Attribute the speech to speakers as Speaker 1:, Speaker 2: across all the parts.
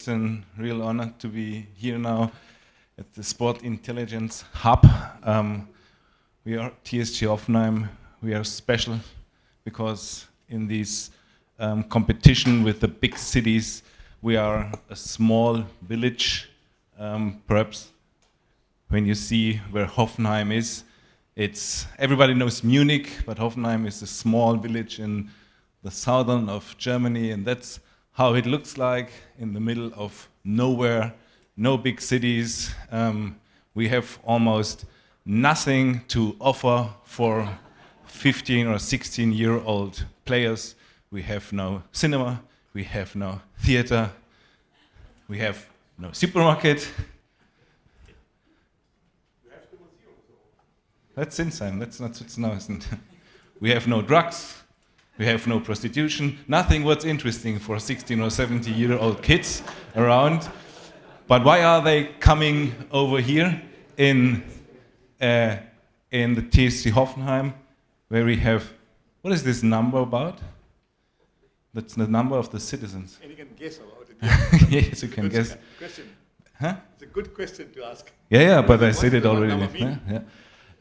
Speaker 1: a real honor to be here now at the Sport Intelligence Hub. We are TSG Hoffenheim. We are special because in this competition with the big cities, we are a small village. Perhaps when you see where Hoffenheim is, everybody knows Munich, but Hoffenheim is a small village in the southern of Germany, and that's how it looks like in the middle of nowhere, no big cities. We have almost nothing to offer for 15 or 16-year-old players. We have no cinema, we have no theater, we have no supermarket. That's Sinsheim, that's not Sitzenhausen. We have no drugs, we have no prostitution, nothing what's interesting for 16 or 17-year-old kids around. But why are they coming over here in the TSG Hoffenheim, where we have, what is this number about? That's the number of the citizens.
Speaker 2: And you can guess about it.
Speaker 1: Yes, you can guess.
Speaker 2: Question.
Speaker 1: Huh?
Speaker 2: It's a good question to ask.
Speaker 1: Yeah, but I said it already.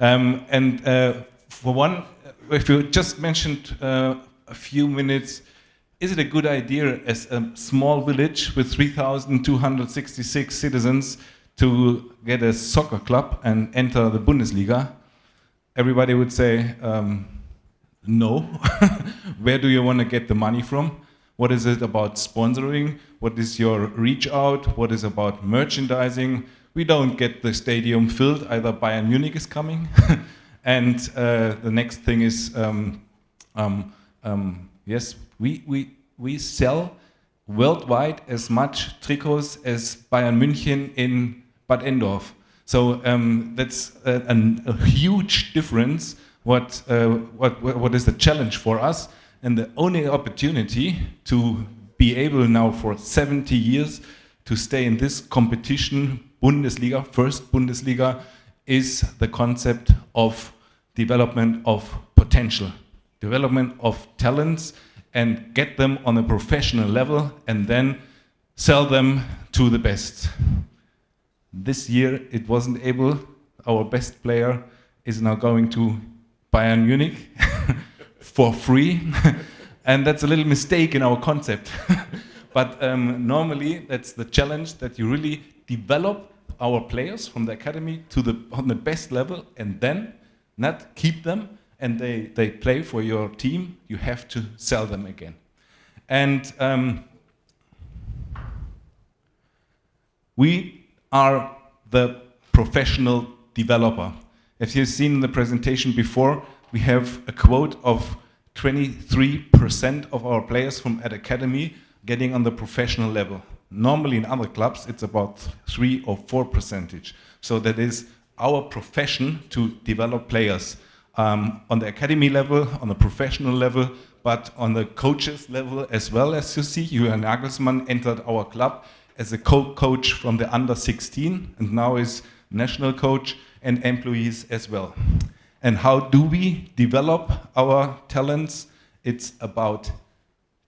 Speaker 1: Yeah. For one, if you just mentioned a few minutes, is it a good idea as a small village with 3,266 citizens to get a soccer club and enter the Bundesliga? Everybody would say, no. Where do you want to get the money from? What is it about sponsoring? What is your reach out? What is about merchandising? We don't get the stadium filled. Either Bayern Munich is coming, and the next thing is, yes, we sell worldwide as much tricots as Bayern München in Bad Endorf. So that's a huge difference. What is the challenge for us? And the only opportunity to be able now for 70 years to stay in this competition, Bundesliga, first Bundesliga, is the concept of development of potential, development of talents, and get them on a professional level and then sell them to the best. This year it wasn't able. Our best player is now going to Bayern Munich for free, and that's a little mistake in our concept. But normally that's the challenge, that you really develop our players from the academy to on the best level, and then not keep them and they play for your team. You have to sell them again. And we are the professional developer. As you've seen in the presentation before, we have a quote of 23% of our players from at academy getting on the professional level. Normally in other clubs it's about 3 or 4%. So that is our profession to develop players on the academy level, on the professional level, but on the coaches level as well. As you see, Julian Nagelsmann entered our club as a coach from the under 16 and now is national coach and employees as well. And how do we develop our talents? It's about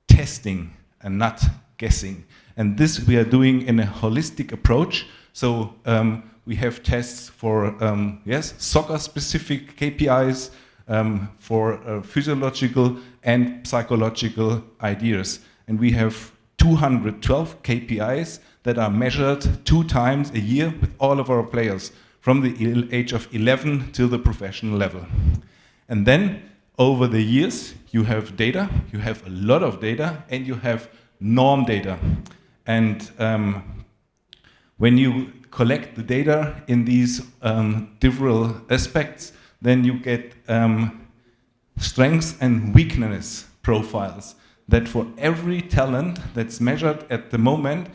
Speaker 1: testing and not guessing. And this we are doing in a holistic approach. So we have tests for, soccer-specific KPIs, for physiological and psychological ideas. And we have 212 KPIs that are measured 2 times a year with all of our players, from the age of 11 till the professional level. And then over the years, you have data, you have a lot of data, and you have norm data. And when you collect the data in these different aspects, then you get strengths and weakness profiles that for every talent that's measured at the moment,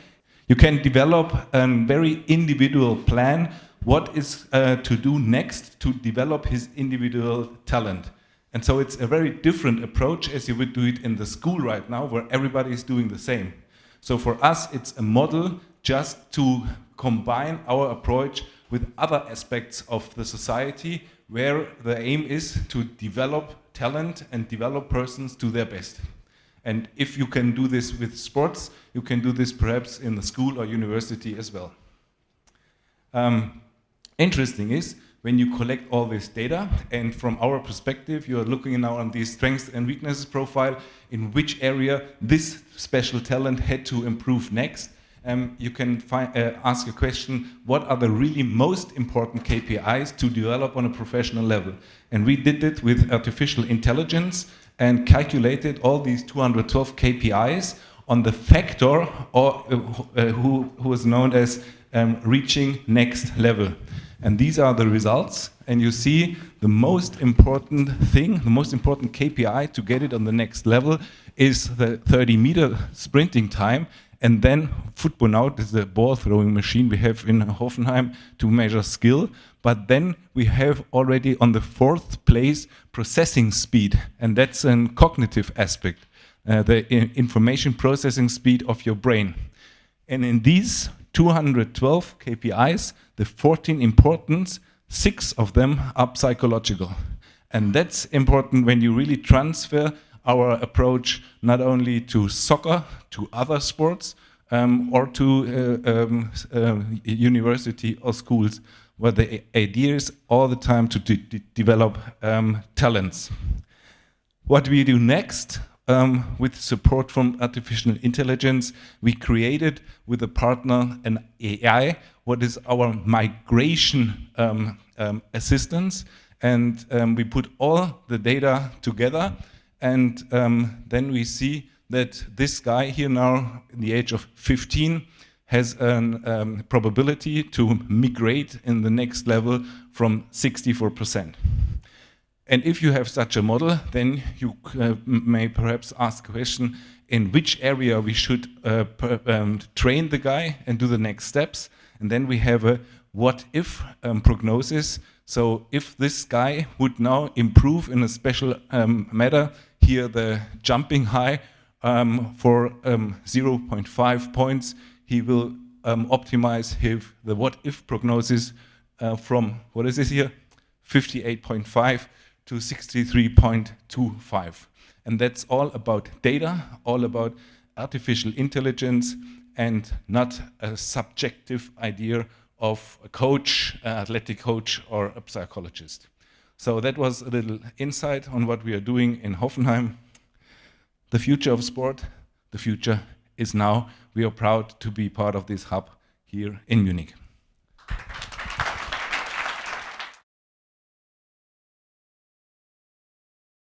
Speaker 1: you can develop a very individual plan what is to do next to develop his individual talent. And so it's a very different approach as you would do it in the school right now, where everybody is doing the same. So for us, it's a model just to combine our approach with other aspects of the society, where the aim is to develop talent and develop persons to their best. And if you can do this with sports, you can do this perhaps in the school or university as well. Interesting is when you collect all this data, and from our perspective, you're looking now on the strengths and weaknesses profile, in which area this special talent had to improve next. You can ask a question, what are the really most important KPIs to develop on a professional level? And we did it with artificial intelligence and calculated all these 212 KPIs on the factor or who is known as reaching next level. And these are the results, and you see the most important thing, the most important KPI to get it on the next level is the 30-meter sprinting time, and then football now is the ball throwing machine we have in Hoffenheim to measure skill, but then we have already on the 4th place processing speed, and that's a cognitive aspect, the information processing speed of your brain. And in these 212 KPIs, the 14 important, 6 of them are psychological. And that's important when you really transfer our approach not only to soccer, to other sports, or to university or schools, where the idea is all the time to develop talents. What we do next? With support from artificial intelligence, we created with a partner an AI, what is our migration assistance, and we put all the data together, and then we see that this guy here now, in the age of 15, has a probability to migrate in the next level from 64%. And if you have such a model, then you may perhaps ask a question, in which area we should train the guy and do the next steps. And then we have a what-if prognosis. So if this guy would now improve in a special matter, here the jumping high for 0.5 points, he will optimize the what-if prognosis from, what is this here, 58.5 to 63.25. And that's all about data, all about artificial intelligence, and not a subjective idea of a coach, an athletic coach, or a psychologist. So that was a little insight on what we are doing in Hoffenheim. The future of sport, the future is now. We are proud to be part of this hub here in Munich.